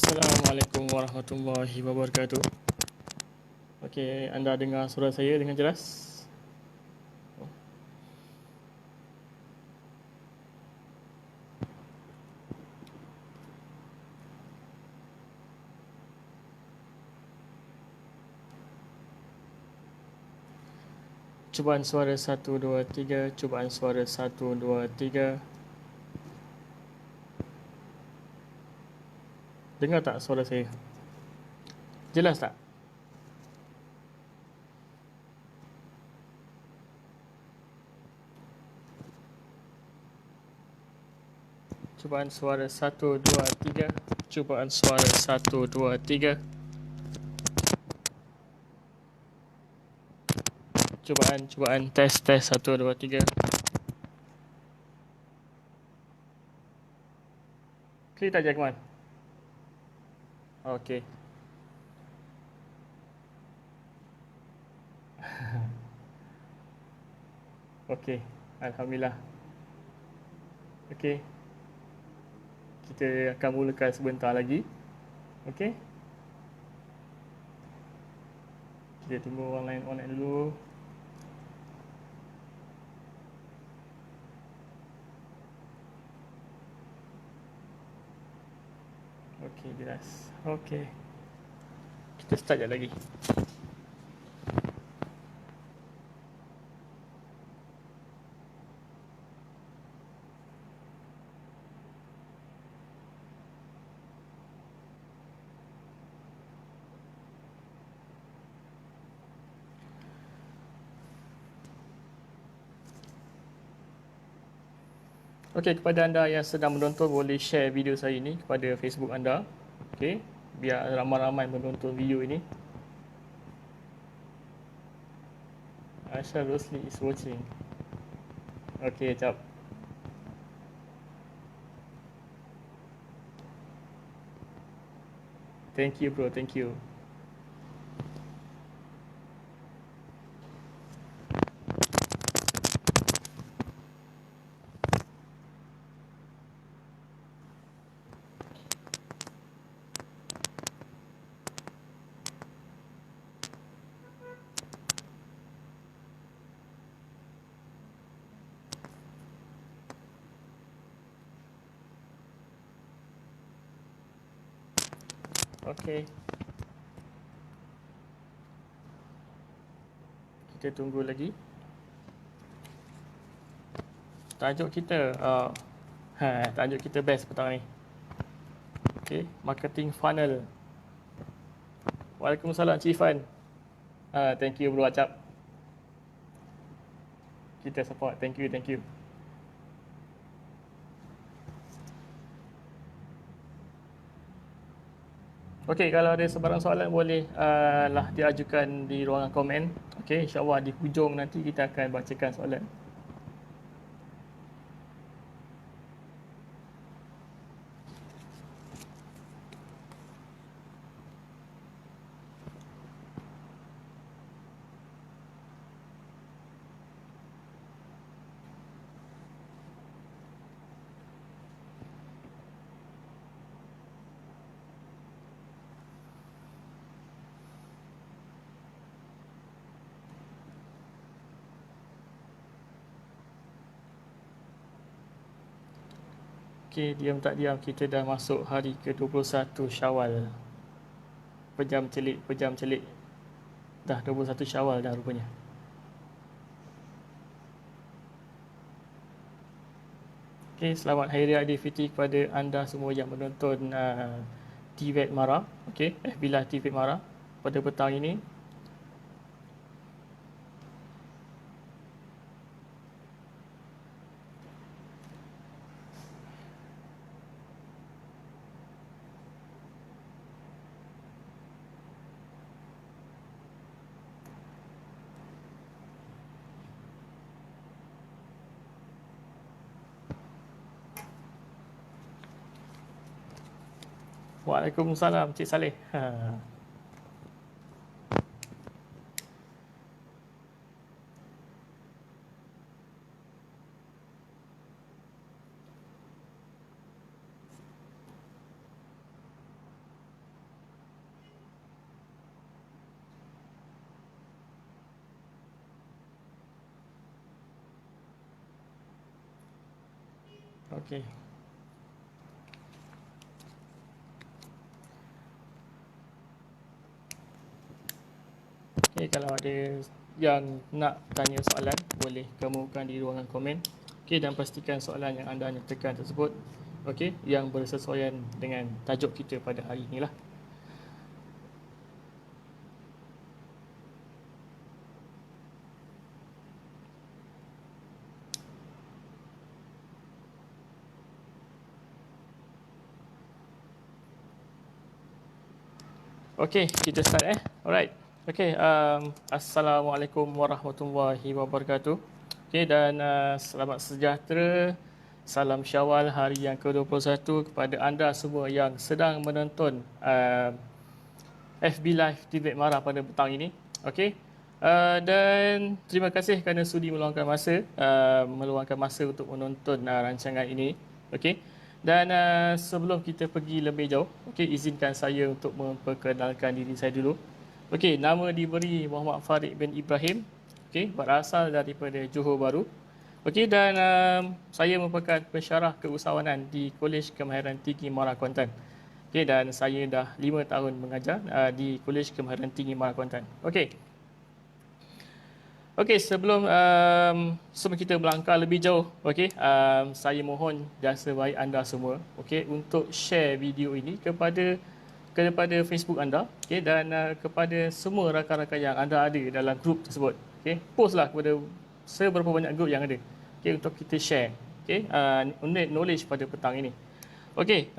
Assalamualaikum warahmatullahi wabarakatuh. Okey, anda dengar suara saya dengan jelas? Cubaan suara 1 2 3, cubaan suara 1 2 3. Dengar tak suara saya? Jelas tak? Cubaan suara 1 2 3, cubaan suara 1 2 3. Cubaan tes 1 2 3. Clear tak Jackman? Okey. Okey, alhamdulillah. Okey, kita akan mulakan sebentar lagi. Okey. Kita tunggu orang lain online dulu. Okey, jelas. Okey. Kita start je lagi. Okey, kepada anda yang sedang menonton, boleh share video saya ini kepada Facebook anda. Okey, biar ramai-ramai menonton video ini. Aisyah Rosli is watching. Okey, jap. Thank you bro, thank you. Okey. Kita tunggu lagi. Tajuk kita tajuk kita best petang ni. Okey, marketing funnel. Waalaikumsalam Cik Fan. Thank you bro Acap. Kita support. Thank you, thank you. Okey, kalau ada sebarang soalan boleh lah diajukan di ruangan komen. Okey, insya-Allah di hujung nanti kita akan bacakan soalan. Okey, diam tak diam kita dah masuk hari ke-21 Syawal. Pejam celik. Dah 21 Syawal dah rupanya. Okey, selamat Hari Raya Aidilfitri kepada anda semua yang menonton TVET Mara. Okey, FB Live TVET Mara pada petang ini. Waalaikumsalam Cik Saleh. Okey. Okey, kalau ada yang nak tanya soalan, boleh kemukakan di ruangan komen. Okey, dan pastikan soalan yang anda nyatakan tersebut okey, yang bersesuaian dengan tajuk kita pada hari inilah. Okey, kita start Alright. Okey, Assalamualaikum warahmatullahi wabarakatuh. Okey, dan selamat sejahtera. Salam Syawal hari yang ke-21 kepada anda semua yang sedang menonton FB Live Debate Mara pada petang ini. Okey. Dan terima kasih kerana sudi meluangkan masa untuk menonton rancangan ini. Okey. Dan sebelum kita pergi lebih jauh, okey, izinkan saya untuk memperkenalkan diri saya dulu. Okey, nama diberi Muhammad Farid bin Ibrahim. Okey, berasal daripada Johor Bahru. Okey, dan saya merupakan pensyarah keusahawanan di Kolej Kemahiran Tinggi Mara Kuantan. Okey, dan saya dah 5 tahun mengajar di Kolej Kemahiran Tinggi Mara Kuantan. Okey. Okey, sebelum kita melangkah lebih jauh, okey, saya mohon jasa baik anda semua, okey, untuk share video ini kepada Facebook anda, okey, dan kepada semua rakan-rakan yang anda ada dalam grup tersebut. Okey, postlah kepada seberapa banyak grup yang ada. Okey, untuk kita share, okey, knowledge pada petang ini. Okey,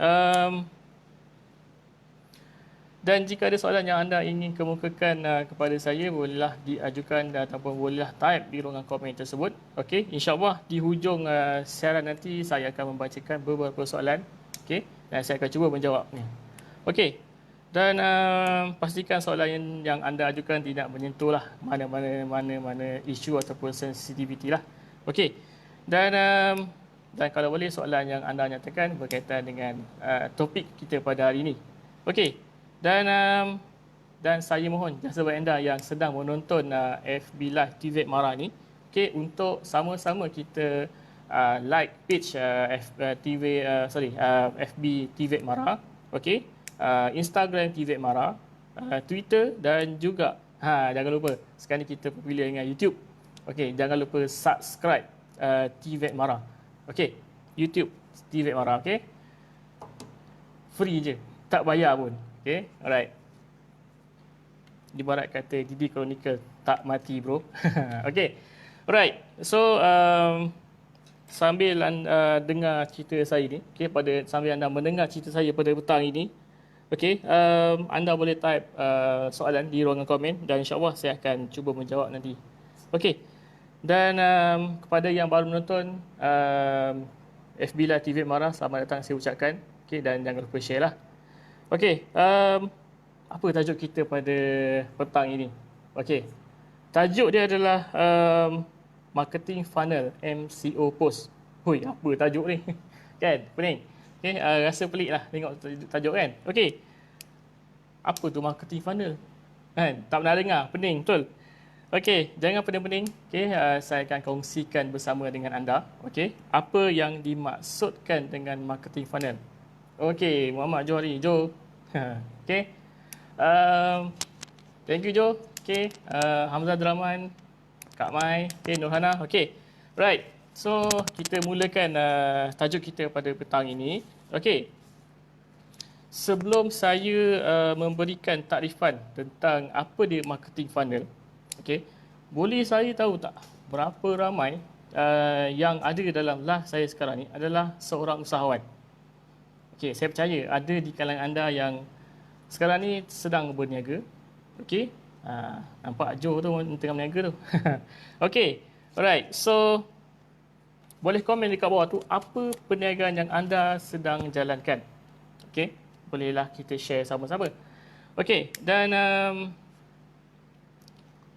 dan jika ada soalan yang anda ingin kemukakan kepada saya, bolehlah diajukan ataupun bolehlah type di ruangan komen tersebut. Okey, insya-Allah di hujung siaran nanti saya akan membacakan beberapa soalan. Okey, dan saya akan cuba menjawabnya. Okey. Dan pastikan soalan yang anda ajukan tidak menyentuhlah mana-mana isu ataupun sensitiviti lah. Okey. Dan kalau boleh soalan yang anda nyatakan berkaitan dengan topik kita pada hari ini. Okey. Dan saya mohon jasa baik anda yang sedang menonton FB Live Debate Mara ni, okey, untuk sama-sama kita like page FB Debate Mara, okey, Instagram Debate Mara, Twitter, dan juga jangan lupa sekarang ni kita popular dengan YouTube. Okey, jangan lupa subscribe Debate Mara. Okey, YouTube Debate Mara, okey. Free je, tak bayar pun. Okay, alright. Ibarat kata Didi Chronicle, tak mati bro. Okay, alright. So, sambil dengar cerita saya ni, okay, sambil anda mendengar cerita saya pada petang ini, okay, anda boleh type soalan di ruangan komen dan insyaAllah saya akan cuba menjawab nanti. Okay, dan kepada yang baru menonton FB Live TV Mara, selamat datang saya ucapkan. Okay, dan jangan lupa share lah. Okey, apa tajuk kita pada petang ini? Okey, tajuk dia adalah Marketing Funnel MCO Post. Hui, apa tajuk ni? Kan, pening. Okey, rasa pelik lah tengok tajuk kan? Okey, apa tu Marketing Funnel? Kan, tak pernah dengar, pening, betul? Okey, jangan pening-pening. Okey, saya akan kongsikan bersama dengan anda. Okey, apa yang dimaksudkan dengan Marketing Funnel? Okey, Muhammad Johari, Jo. Okey. Thank you, Jo. Okey, Hamzah Draman, Kak Mai, okey, Nurhana. Okey. Right. So, kita mulakan tajuk kita pada petang ini. Okey. Sebelum saya memberikan takrifan tentang apa dia marketing funnel, okey, boleh saya tahu tak berapa ramai yang ada dalam live saya sekarang ni adalah seorang usahawan? Okey, saya percaya ada di kalangan anda yang sekarang ni sedang berniaga. Okey, nampak Joe tu tengah berniaga tu. Okey, alright. So, boleh komen dekat bawah tu apa perniagaan yang anda sedang jalankan. Okey, bolehlah kita share sama-sama. Okey, dan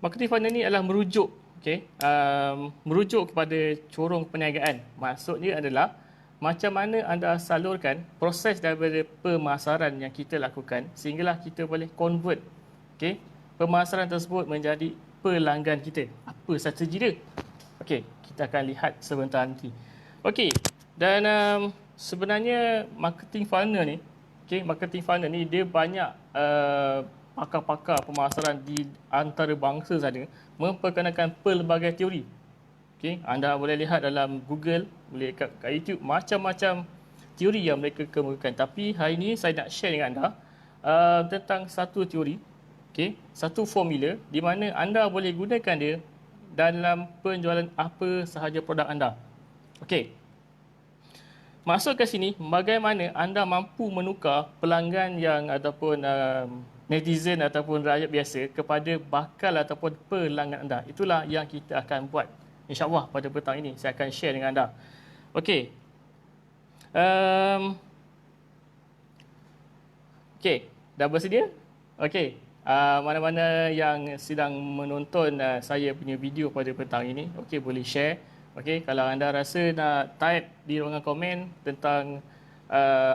marketing funnel ni adalah merujuk, okey, merujuk kepada corong perniagaan. Maksudnya adalah macam mana anda salurkan proses daripada pemasaran yang kita lakukan sehinggalah kita boleh convert, okey, pemasaran tersebut menjadi pelanggan kita. Apa strategi dia? Okey, kita akan lihat sebentar nanti. Okey, Dan sebenarnya marketing funnel ni, marketing funnel ni dia banyak pakar-pakar pemasaran di antarabangsa sana memperkenalkan pelbagai teori. Anda boleh lihat dalam Google, boleh kat YouTube, macam-macam teori yang mereka kemukakan. Tapi hari ini saya nak share dengan anda tentang satu teori, satu formula di mana anda boleh gunakan dia dalam penjualan apa sahaja produk anda. Masuk ke sini, bagaimana anda mampu menukar pelanggan yang ataupun netizen ataupun rakyat biasa kepada bakal ataupun pelanggan anda. Itulah yang kita akan buat, InsyaAllah pada petang ini saya akan share dengan anda. Dah bersedia? Mana-mana yang sedang menonton saya punya video pada petang ini, boleh share. Kalau anda rasa nak type di ruangan komen tentang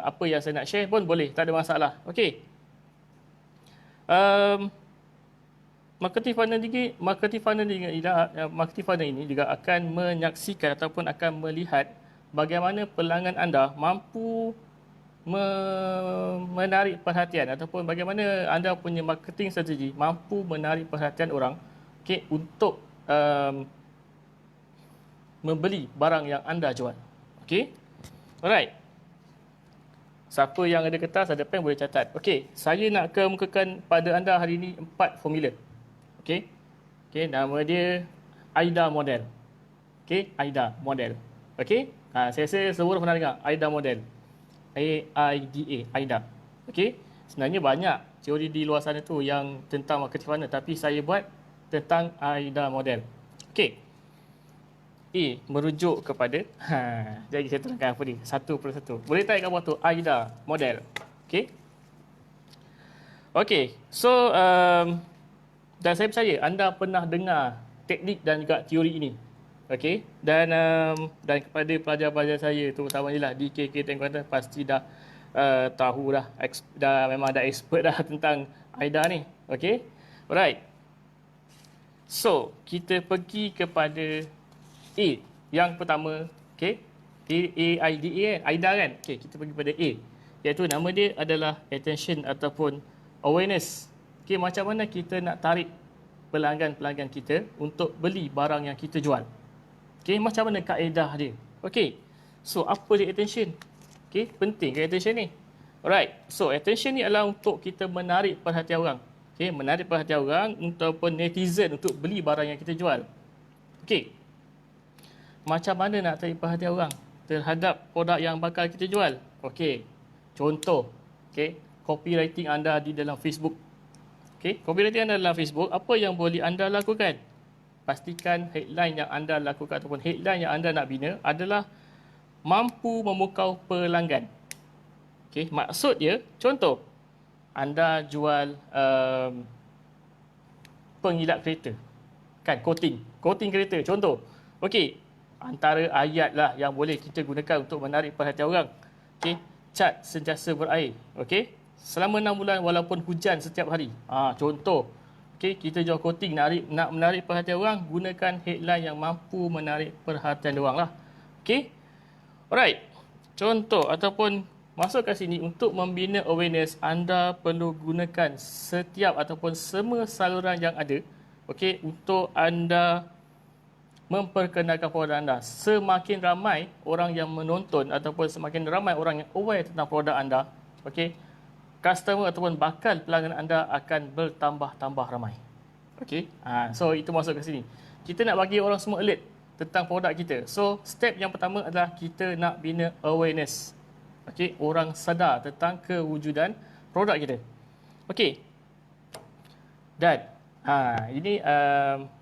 apa yang saya nak share pun boleh, tak ada masalah. Marketing funnel ini juga akan menyaksikan ataupun akan melihat bagaimana pelanggan anda mampu menarik perhatian ataupun bagaimana anda punya marketing strategi mampu menarik perhatian orang untuk membeli barang yang anda jual. Alright. Siapa yang ada kertas, ada pen boleh catat. Saya nak kemukakan pada anda hari ini 4 formula. Nama dia AIDA model. AIDA model. Saya rasa semua pernah dengar AIDA model. AIDA, AIDA. Sebenarnya banyak teori di luar sana tu yang tentang marketing funnel, tapi saya buat tentang AIDA model. Merujuk kepada jadi saya terangkan apa ni satu persatu. Boleh type kat bawah tu AIDA model. So dan saya percaya anda pernah dengar teknik dan juga teori ini. Dan kepada pelajar-pelajar saya terutamanya lah di KK Kuantan pasti dah tahu dah, memang dah expert dah tentang AIDA ni. Alright. So kita pergi kepada A. Yang pertama, AIDA kan? Kita pergi pada A. Iaitu nama dia adalah attention ataupun awareness. Macam mana kita nak tarik pelanggan-pelanggan kita untuk beli barang yang kita jual. Macam mana kaedah dia. So apa dia attention? Penting ke attention ni? Alright. So attention ni adalah untuk kita menarik perhatian orang. Menarik perhatian orang ataupun netizen untuk beli barang yang kita jual. Macam mana nak tarik perhatian orang terhadap produk yang bakal kita jual? Contoh, copywriting anda di dalam Facebook. Copywriting anda dalam Facebook, apa yang boleh anda lakukan? Pastikan headline yang anda lakukan ataupun headline yang anda nak bina adalah mampu memukau pelanggan. Maksud dia, contoh, anda jual pengilap kereta. Coating kereta, contoh. Antara ayat lah yang boleh kita gunakan untuk menarik perhatian orang. Cat sentiasa berair. Selama 6 bulan walaupun hujan setiap hari. Contoh. Kita jual coating, nak menarik perhatian orang, gunakan headline yang mampu menarik perhatian orang lah. Alright. Contoh ataupun masuk ke sini untuk membina awareness, anda perlu gunakan setiap ataupun semua saluran yang ada. Untuk anda memperkenalkan produk anda. Semakin ramai orang yang menonton ataupun semakin ramai orang yang aware tentang produk anda, customer ataupun bakal pelanggan anda akan bertambah-tambah ramai. So itu masuk ke sini. Kita nak bagi orang semua alert tentang produk kita. So step yang pertama adalah kita nak bina awareness. Orang sedar tentang kewujudan produk kita. Dan ini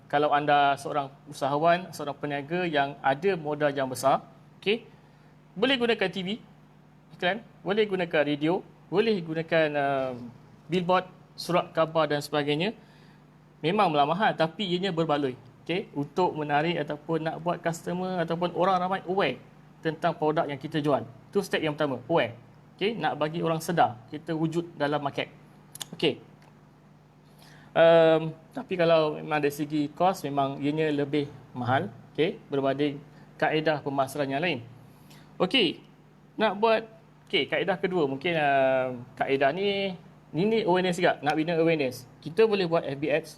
kalau anda seorang usahawan, seorang peniaga yang ada modal yang besar, boleh gunakan TV iklan, boleh gunakan radio, boleh gunakan billboard, surat khabar dan sebagainya. Memanglah mahal tapi ianya berbaloi. Untuk menarik ataupun nak buat customer ataupun orang ramai aware tentang produk yang kita jual. Itu step yang pertama, aware. Nak bagi orang sedar kita wujud dalam market. Tapi kalau memang dari segi kos memang ianya lebih mahal, berbanding kaedah pemasaran yang lain. Okey, nak buat kaedah kedua mungkin kaedah ni awareness juga, nak bina awareness. Kita boleh buat FB Ads,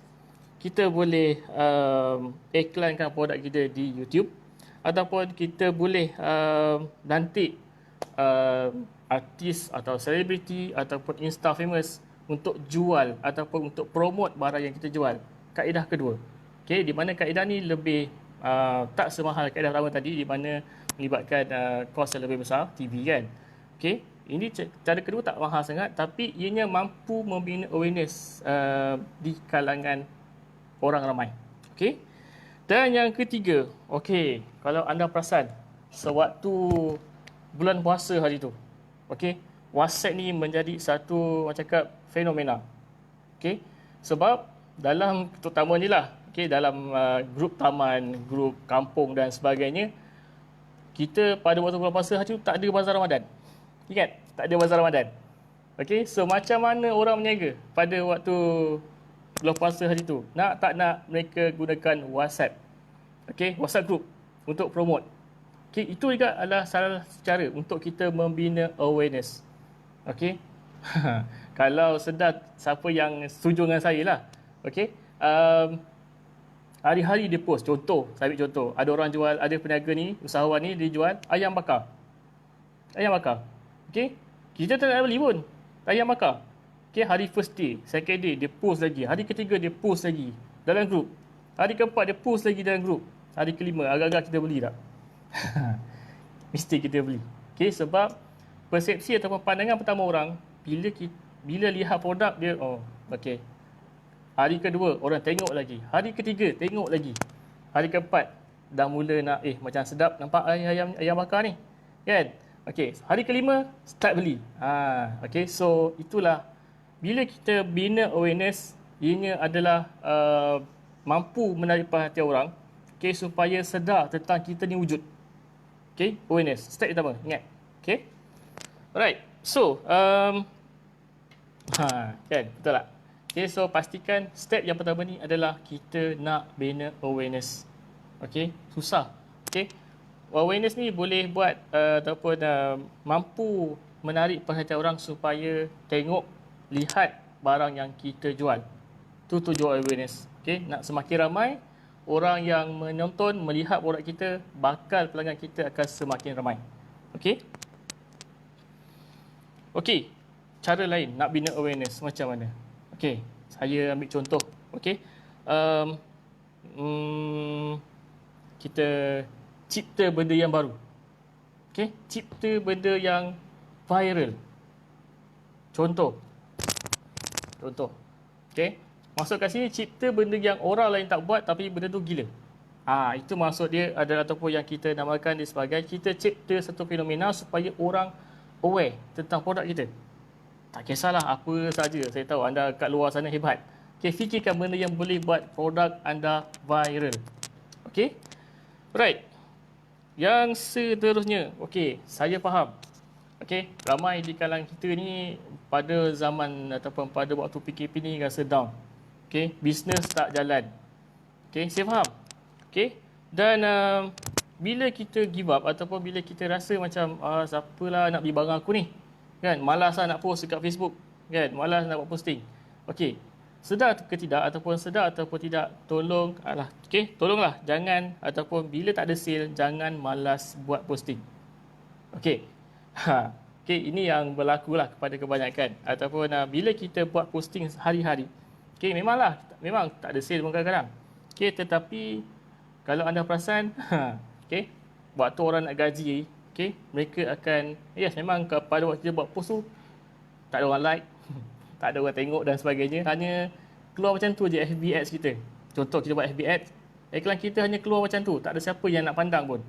kita boleh iklankan produk kita di YouTube, ataupun kita boleh nanti artis atau selebriti ataupun insta famous untuk jual ataupun untuk promote barang yang kita jual. Kaedah kedua. Okey, di mana kaedah ni lebih tak semahal kaedah pertama tadi, di mana melibatkan kos yang lebih besar, TV kan. Okey, ini cara kedua tak mahal sangat, tapi ianya mampu membina awareness di kalangan orang ramai. Okey. Dan yang ketiga, okey, kalau anda perasan sewaktu bulan puasa hari tu, okey, WhatsApp ni menjadi satu macam cakap fenomena. Okey. Sebab dalam terutama ni lah, okey, dalam grup taman, grup kampung dan sebagainya, kita pada waktu bulan puasa hari tu tak ada bazar Ramadan. Ingat, tak ada bazar Ramadan. Okey, so macam mana orang berniaga pada waktu bulan puasa hari tu? Nak tak nak mereka gunakan WhatsApp. Okey, WhatsApp group untuk promote. Okey, itu juga adalah salah cara untuk kita membina awareness. Okey. Kalau sedar siapa yang setuju dengan saya lah. Okey. Hari-hari dia post. Contoh, saya ambil contoh. Ada orang jual, ada peniaga ni, usahawan ni, dia jual ayam bakar. Ayam bakar. Okey. Kita tak nak beli pun. Ayam bakar. Okey, hari first day, second day, dia post lagi. Hari ketiga, dia post lagi dalam grup. Hari keempat, dia post lagi dalam grup. Hari kelima, agak-agak kita beli tak? Mesti kita beli. Okey, sebab persepsi ataupun pandangan pertama orang, bila lihat produk dia, oh, okey. Hari kedua, orang tengok lagi. Hari ketiga, tengok lagi. Hari keempat, dah mula nak, macam sedap nampak ayam bakar ni. Kan? Okey, hari kelima, start beli. Okey, so itulah. Bila kita bina awareness, ianya adalah mampu menarik perhatian orang, okay, supaya sedar tentang kita ni wujud. Okay, awareness. Step pertama, ingat. Okay. Alright, so kan, betul tak? Okay, so pastikan step yang pertama ni adalah kita nak bina awareness. Okay, susah. Okay, awareness ni boleh buat ataupun mampu menarik perhatian orang supaya tengok, lihat barang yang kita jual. Itu tujuan awareness. Okay? Nak semakin ramai orang yang menonton, melihat produk kita, bakal pelanggan kita akan semakin ramai. Okay? Okay. Cara lain nak bina awareness macam mana? Okay. Saya ambil contoh. Okay. Kita cipta benda yang baru. Okay. Cipta benda yang viral. Contoh. Okey. Maksud kat sini cipta benda yang orang lain tak buat tapi benda tu gila. Itu maksud dia adalah ataupun yang kita namakan dia sebagai kita cipta satu fenomena supaya orang aware tentang produk kita. Tak kisahlah apa saja, saya tahu anda kat luar sana hebat. Okey, fikirkan benda yang boleh buat produk anda viral. Okey. Right. Yang seterusnya, okey, saya faham. Okey, ramai di kalangan kita ni pada zaman ataupun pada waktu PKP ni rasa down. Okey, bisnes tak jalan. Okey, saya faham. Okey, dan bila kita give up ataupun bila kita rasa macam siapalah nak beli barang aku ni, kan, malas lah nak post dekat Facebook, kan, malas nak buat posting. Okey, sedar ke tidak ataupun tidak, tolonglah jangan ataupun bila tak ada sale jangan malas buat posting. Okey. Okay, ini yang berlaku lah kepada kebanyakan. Ataupun bila kita buat posting hari-hari, okay, memang tak ada sale pun kadang-kadang. Okay, tetapi kalau anda perasan, okay, waktu orang nak gaji, okay, mereka akan, memang pada waktu dia buat post tu, tak ada orang like, tak ada orang tengok dan sebagainya. Hanya keluar macam tu je FB Ads kita. Contoh kita buat FB Ads, iklan kita hanya keluar macam tu, tak ada siapa yang nak pandang pun.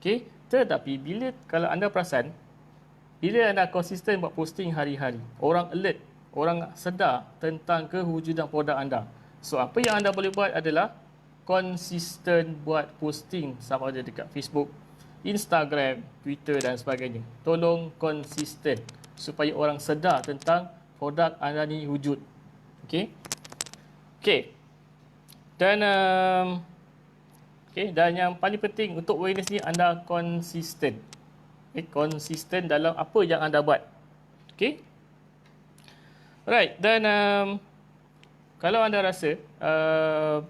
Okay, tetapi kalau anda perasan, bila anda konsisten buat posting hari-hari, orang alert, orang sedar tentang kewujudan produk anda. So, apa yang anda boleh buat adalah konsisten buat posting sama ada dekat Facebook, Instagram, Twitter dan sebagainya. Tolong konsisten supaya orang sedar tentang produk anda ni wujud. Okey. Okey. Dan dan yang paling penting untuk awareness ni anda konsisten. konsisten dalam apa yang anda buat. Okey. Alright, dan kalau anda rasa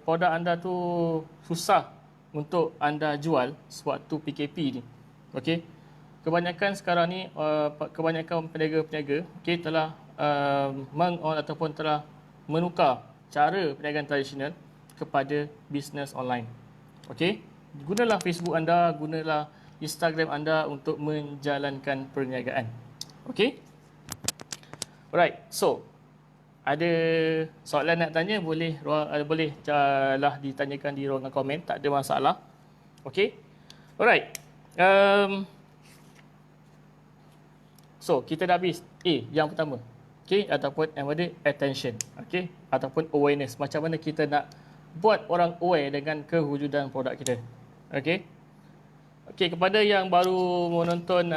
produk anda tu susah untuk anda jual sewaktu PKP ni, okey, kebanyakan sekarang ni kebanyakan peniaga-peniaga telah ataupun telah menukar cara perniagaan tradisional kepada bisnes online. Okey, gunalah Facebook anda, gunalah Instagram anda untuk menjalankan perniagaan. Okey. Alright, so ada soalan nak tanya boleh lah ditanyakan di ruangan komen, tak ada masalah. Okey. Alright. So kita dah habis yang pertama. Okey, ataupun yang ada attention. Okey, ataupun awareness. Macam mana kita nak buat orang aware dengan kewujudan produk kita. Okey. Okey, kepada yang baru menonton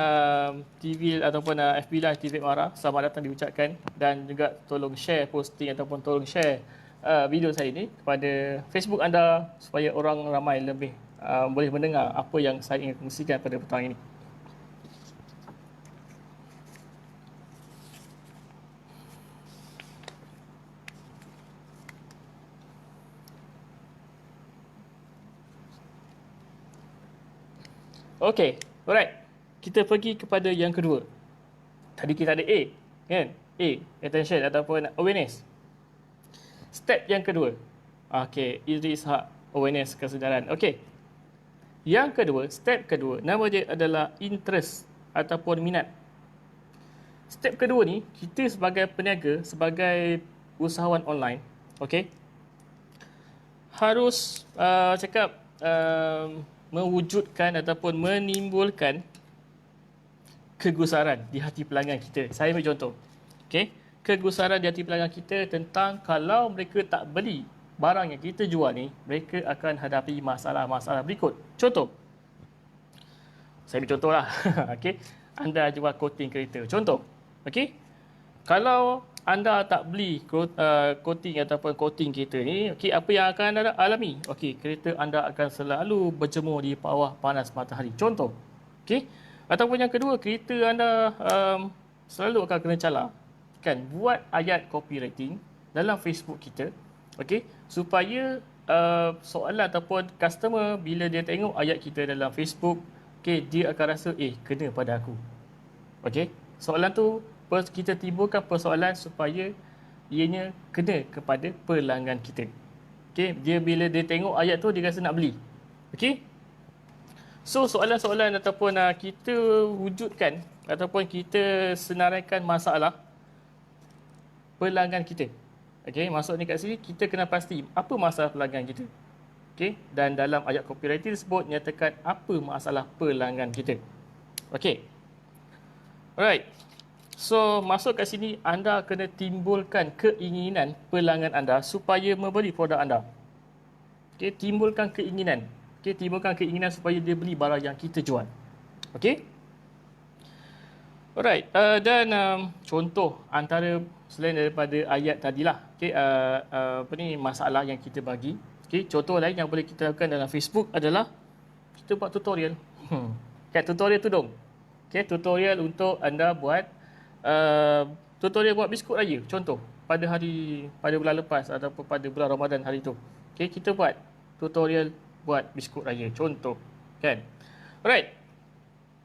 TV ataupun FB Live TV Mara, selamat datang diucapkan, dan juga tolong share posting ataupun tolong share video saya ini kepada Facebook anda supaya orang ramai lebih boleh mendengar apa yang saya ingin kongsikan pada petang ini. Okey, alright. Kita pergi kepada yang kedua. Tadi kita ada A, kan? A, attention ataupun awareness. Step yang kedua. Okey, Idris Haq, awareness, kesedaran. Okey. Yang kedua, step kedua, nama dia adalah interest ataupun minat. Step kedua ni, kita sebagai peniaga, sebagai usahawan online, okey, harus mewujudkan ataupun menimbulkan kegusaran di hati pelanggan kita. Saya ambil contoh. Okey, kegusaran di hati pelanggan kita tentang kalau mereka tak beli barang yang kita jual ni, mereka akan hadapi masalah-masalah berikut. Contoh. Saya ambil contoh lah. Okey, anda jual coating kereta. Contoh. Okey, kalau anda tak beli coating ataupun coating kereta ni, okey, apa yang akan anda alami? Okey, kereta anda akan selalu berjemur di bawah panas matahari. Contoh. Okey. Ataupun yang kedua, kereta anda selalu akan kena cala. Kan, buat ayat copywriting dalam Facebook kita, okey, supaya soalan ataupun customer bila dia tengok ayat kita dalam Facebook, okey, dia akan rasa kena pada aku. Okey. Soalan tu kita timbulkan persoalan supaya ianya kena kepada pelanggan kita. Okey, dia bila dia tengok ayat tu dia rasa nak beli. Okey. So soalan-soalan ataupun kita wujudkan ataupun kita senaraikan masalah pelanggan kita. Okey, maksudnya kat sini kita kena pasti apa masalah pelanggan kita. Okey, dan dalam ayat copywriting tersebut nyatakan apa masalah pelanggan kita. Okey. Alright. So, masuk kat sini, anda kena timbulkan keinginan pelanggan anda supaya membeli produk anda. Okey, timbulkan keinginan. Okey, timbulkan keinginan supaya dia beli barang yang kita jual. Okey? Alright, dan contoh antara selain daripada ayat tadilah, okey, apa ni masalah yang kita bagi. Okey, contoh lain yang boleh kita lakukan dalam Facebook adalah kita buat tutorial. Kat tutorial tudung. Okey, tutorial untuk anda buat tutorial buat biskut raya. Contoh, pada bulan lepas ataupun pada bulan Ramadan hari tu. Okey, kita buat tutorial buat biskut raya. Contoh, kan? Alright.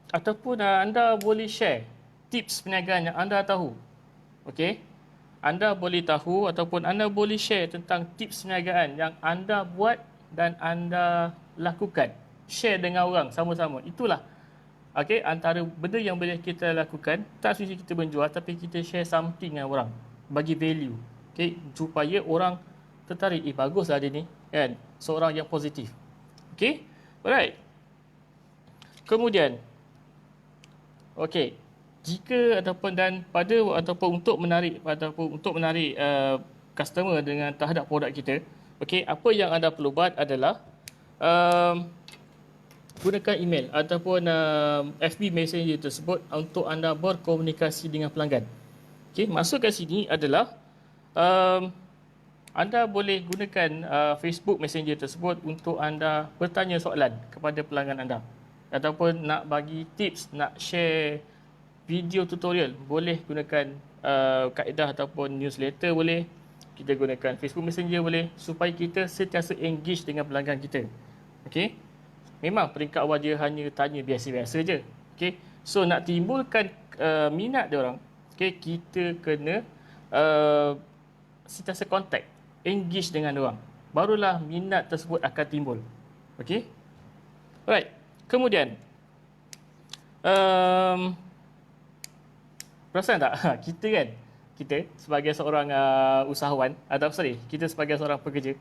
Ataupun anda boleh share tips perniagaan yang anda tahu. Okey. Anda boleh tahu ataupun anda boleh share tentang tips perniagaan yang anda buat dan anda lakukan. Share dengan orang sama-sama. Itulah antara benda yang boleh kita lakukan, tak semestinya kita menjual, tapi kita share something dengan orang, bagi value, okey, supaya orang tertarik, baguslah dia ni, kan, seorang yang positif. Okey, alright. Kemudian, okey, jika ataupun untuk menarik customer dengan terhadap produk kita, okey, apa yang anda perlu buat adalah gunakan email ataupun FB Messenger tersebut untuk anda berkomunikasi dengan pelanggan. Okey, masuk kat sini adalah anda boleh gunakan Facebook Messenger tersebut untuk anda bertanya soalan kepada pelanggan anda. ataupun nak bagi tips, nak share video tutorial, boleh gunakan kaedah ataupun newsletter boleh. Kita gunakan Facebook Messenger boleh, supaya kita sentiasa engage dengan pelanggan kita. Okey. Memang peringkat awal dia hanya tanya biasa-biasa je. Okey. So nak timbulkan minat dia orang, okey, kita kena sentiasa contact, engage dengan dia orang. Barulah minat tersebut akan timbul. Okey. Alright. Kemudian perasan tak kita kan, kita sebagai seorang usahawan atau kita sebagai seorang pekerja,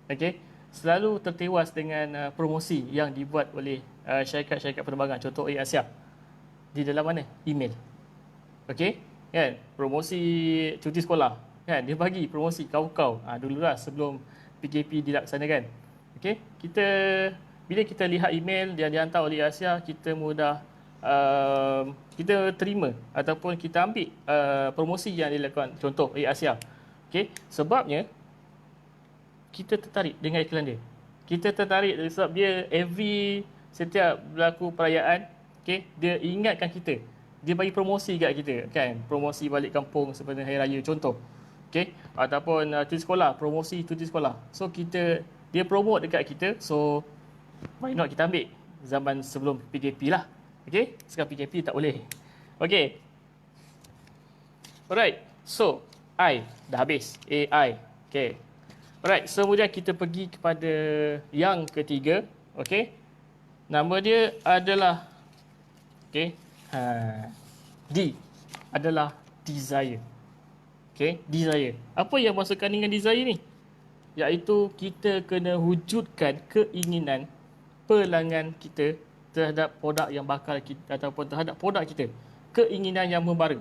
okey, selalu tertewas dengan promosi yang dibuat oleh syarikat-syarikat penerbangan, contoh Air Asia. Di dalam mana? Email. Okey, kan? Promosi cuti sekolah, kan? Dia bagi promosi kau-kau. Dululah sebelum PKP dilaksanakan. Okey, bila kita lihat email yang dihantar oleh Air Asia, kita mudah kita terima ataupun kita ambil promosi yang dilakukan, contoh Air Asia. Okey, sebabnya kita tertarik dengan iklan dia. Kita tertarik sebab dia setiap berlaku perayaan, okey, dia ingatkan kita. Dia bagi promosi kat kita, kan? Promosi balik kampung seperti Hari Raya contoh. Okey, ataupun cuti sekolah, promosi cuti sekolah. So dia promote dekat kita, so why not kita ambil zaman sebelum PKP lah. Okey, sekarang PKP tak boleh. Okey. Alright. So, I dah habis. AI. Okey. Alright, so kemudian kita pergi kepada yang ketiga. Okey. Nama dia adalah D adalah desire. Okey, desire. Apa yang maksudkan dengan desire ni? Iaitu kita kena wujudkan keinginan pelanggan kita terhadap produk yang bakal kita, ataupun terhadap produk kita, keinginan yang membara.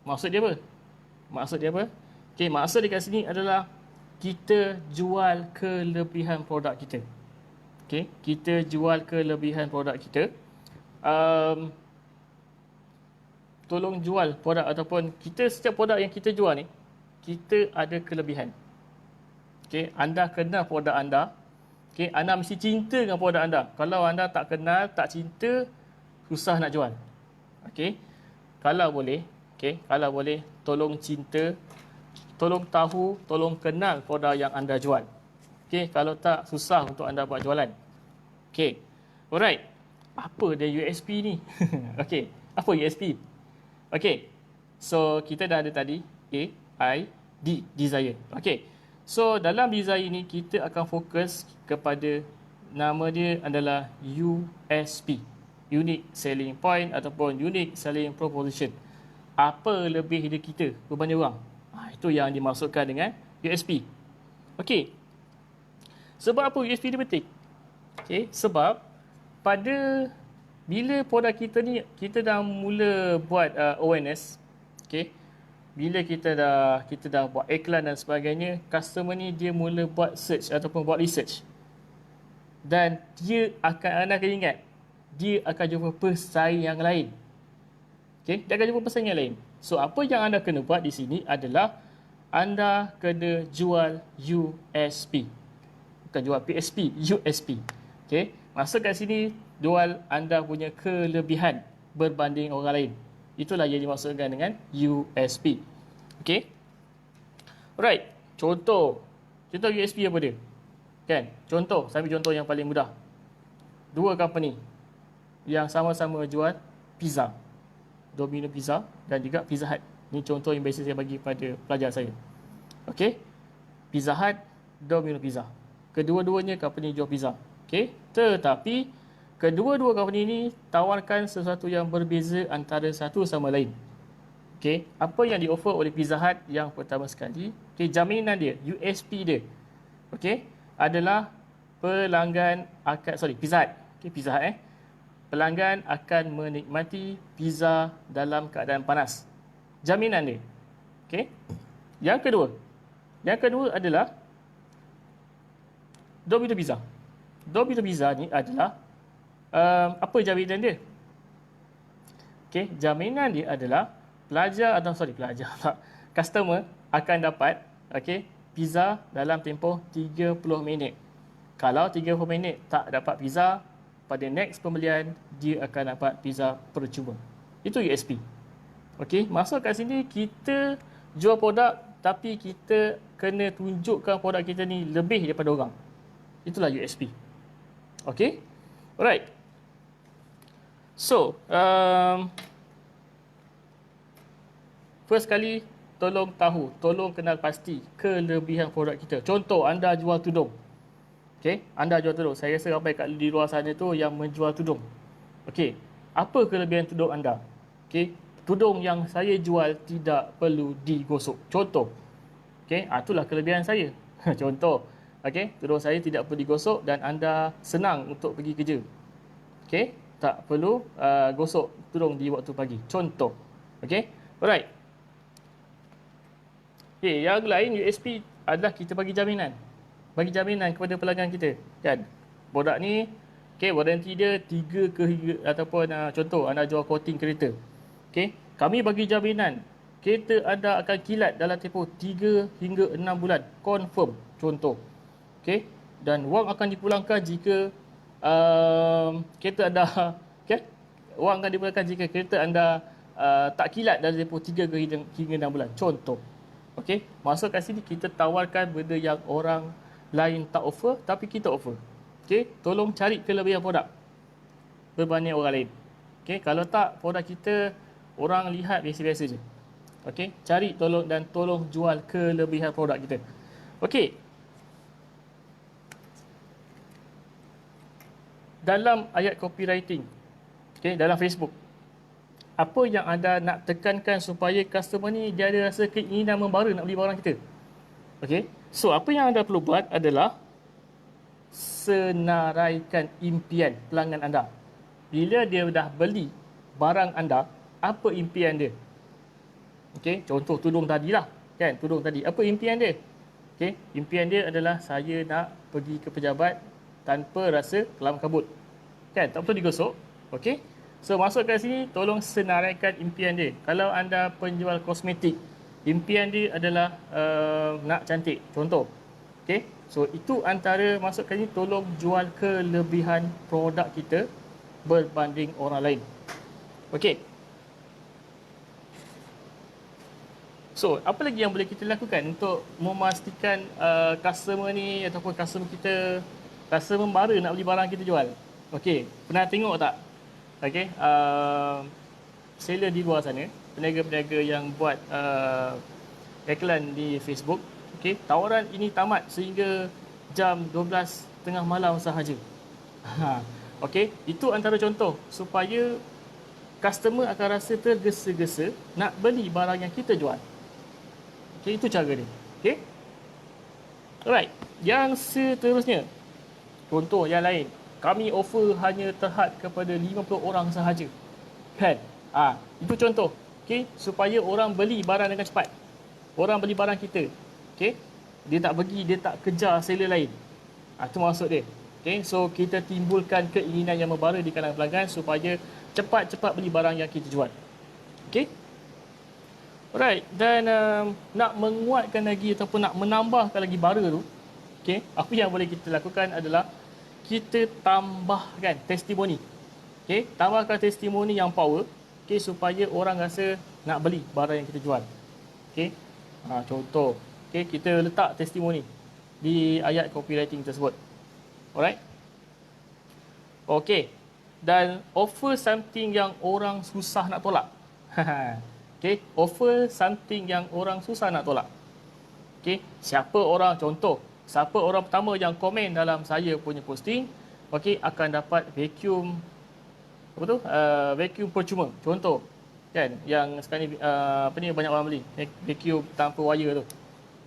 Maksud dia apa? Okey, maksud dia kat sini adalah kita jual kelebihan produk kita. Okey, kita jual kelebihan produk kita. Tolong jual produk, ataupun setiap produk yang kita jual ni, kita ada kelebihan. Okey, anda kenal produk anda. Okey, anda mesti cinta dengan produk anda. Kalau anda tak kenal, tak cinta, susah nak jual. Okey. Kalau boleh, tolong cinta, tolong tahu, tolong kenal produk yang anda jual. Okey, kalau tak, susah untuk anda buat jualan. Okey. Alright. Apa dia USP ni? Okey, apa USP? Okey. So, kita dah ada tadi A-I-D, desire. Okey. So, dalam desire ni kita akan fokus kepada, nama dia adalah USP. Unique Selling Point ataupun Unique Selling Proposition. Apa lebih dari kita berbanding orang? Itu yang dimaksudkan dengan USP. Okey. Sebab apa USP ni penting? Okey, sebab bila produk kita ni, kita dah mula buat awareness, okey, bila kita dah buat iklan dan sebagainya, customer ni dia mula buat search ataupun buat research. Dan anda akan ingat, dia akan jumpa pesaing yang lain. Okey, dia akan jumpa pesaing yang lain. So, apa yang anda kena buat di sini adalah anda kena jual USP. Bukan jual PSP, USP. Okey, maksud kat sini jual anda punya kelebihan berbanding orang lain. Itulah yang dimaksudkan dengan USP. Okey. Alright. Contoh USP apa dia? Kan? Sambil contoh yang paling mudah. Dua company yang sama-sama jual pizza. Domino Pizza dan juga Pizza Hut. Ini contoh yang biasa saya bagi pada pelajar saya. Okey. Pizza Hut, Domino Pizza. Kedua-duanya company jual pizza. Okey. Tetapi kedua-dua company ini tawarkan sesuatu yang berbeza antara satu sama lain. Okey, apa yang di-offer oleh Pizza Hut yang pertama sekali, jaminan dia, USP dia, okey, adalah pelanggan akan, Pizza Hut. Okey, Pizza Hut pelanggan akan menikmati pizza dalam keadaan panas. Jaminan dia. Okey. Yang kedua adalah Domino Pizza. Domino Pizza ni adalah apa jaminan dia? Okey, jaminan dia adalah customer akan dapat pizza dalam tempoh 30 minit. Kalau 30 minit tak dapat pizza, pada next pembelian dia akan dapat pizza percuma. Itu USP. Okey, masuk kat sini kita jual produk tapi kita kena tunjukkan produk kita ni lebih daripada orang. Itulah USP. Okey? Alright. So, first kali tolong tahu, tolong kenal pasti kelebihan produk kita. Contoh, anda jual tudung. Okey, anda jual tudung. Saya rasa ramai kat di luar sana tu yang menjual tudung. Okey, apa kelebihan tudung anda? Okey, tudung yang saya jual tidak perlu digosok. Contoh. Okey, itulah kelebihan saya. Contoh. Okey, tudung saya tidak perlu digosok dan anda senang untuk pergi kerja. Okey, tak perlu gosok tudung di waktu pagi. Contoh. Okey, alright. Okey, yang lain USP adalah kita bagi jaminan. Bagi jaminan kepada pelanggan kita, kan? Produk ni, okey, waranti dia 3 ke hingga ataupun contoh anda jual coating kereta. Okey, kami bagi jaminan kereta anda akan kilat dalam tempoh 3 hingga 6 bulan, confirm. Contoh. Okey, dan wang akan dipulangkan jika kereta anda okey, wang akan dipulangkan jika kereta anda tak kilat dalam tempoh 3 hingga 6 bulan. Contoh. Okey, masuk kat sini kita tawarkan benda yang orang lain tak offer tapi kita offer. Okey, tolong cari kelebihan produk berbanding orang lain. Okey, kalau tak produk kita orang lihat biasa-biasa je. Okey, cari tolong jual kelebihan produk kita. Okey. Dalam ayat copywriting, okey, dalam Facebook, apa yang anda nak tekankan supaya customer ni dia ada rasa keinginan membara nak beli barang kita? Okey. So, apa yang anda perlu buat adalah senaraikan impian pelanggan anda. Bila dia dah beli barang anda, apa impian dia? Okey, contoh tudung tadilah, kan? Tudung tadi. Apa impian dia? Okey, impian dia adalah saya nak pergi ke pejabat tanpa rasa kelam kabut. Kan? Tak perlu digosok. Okey. So, masuk kat sini, tolong senaraikan impian dia. Kalau anda penjual kosmetik, impian dia adalah nak cantik. Contoh. Okey. So, itu antara masuk kat sini, tolong jual kelebihan produk kita berbanding orang lain. Okey. So, apa lagi yang boleh kita lakukan untuk memastikan customer ni ataupun customer kita rasa membara nak beli barang kita jual? Okey, pernah tengok tak? Okey, seller di luar sana, peniaga-peniaga yang buat iklan di Facebook, okey, tawaran ini tamat sehingga jam 12 tengah malam sahaja. Okey, itu antara contoh supaya customer akan rasa tergesa-gesa nak beli barang yang kita jual. Okey, itu cara dia. Okey. Alright, yang seterusnya. Contoh yang lain. Kami offer hanya terhad kepada 50 orang sahaja. Kan? Itu contoh. Okey, supaya orang beli barang dengan cepat. Orang beli barang kita. Okey. Dia tak kejar seller lain. Itu maksud dia. Okey, so kita timbulkan keinginan yang membara di kalangan pelanggan supaya cepat-cepat beli barang yang kita jual. Okey. Alright, dan nak menguatkan lagi ataupun nak menambahkan lagi bara tu, okey, apa yang boleh kita lakukan adalah kita tambahkan testimoni. Okey, tambahkan testimoni yang power, okey, supaya orang rasa nak beli barang yang kita jual. Okey. Contoh, okey, kita letak testimoni di ayat copywriting tersebut. Alright. Okey. Dan offer something yang orang susah nak tolak. Okey, offer something yang orang susah nak tolak. Okey, siapa orang pertama yang komen dalam saya punya posting, okey, akan dapat vacuum vacuum percuma. Contoh, kan, yang sekarang ni banyak orang beli, vacuum tanpa wire tu.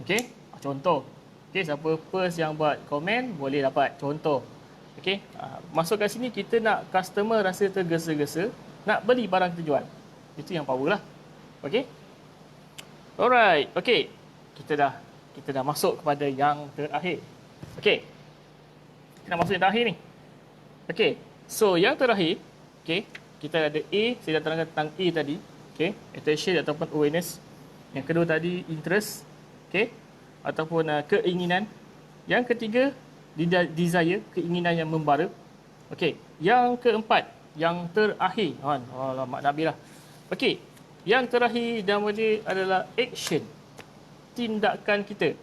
Okey, contoh. Okey, siapa first yang buat komen boleh dapat. Contoh. Okey, masuk kat sini kita nak customer rasa tergesa-gesa nak beli barang kita jual. Itu yang power lah. Okey. Alright. Okey. Kita dah masuk kepada yang terakhir. Okey. Kita nak masuk yang terakhir ni. Okey. So, yang terakhir, okey, kita ada A, saya dah terangkan tentang A tadi. Okey, attention ataupun awareness. Yang kedua tadi interest, okey, ataupun keinginan. Yang ketiga desire, keinginan yang membara. Okey, yang keempat, yang terakhir. Alamak, nak habis lah. Okey, yang terakhir dan dia adalah action. Tindakan kita.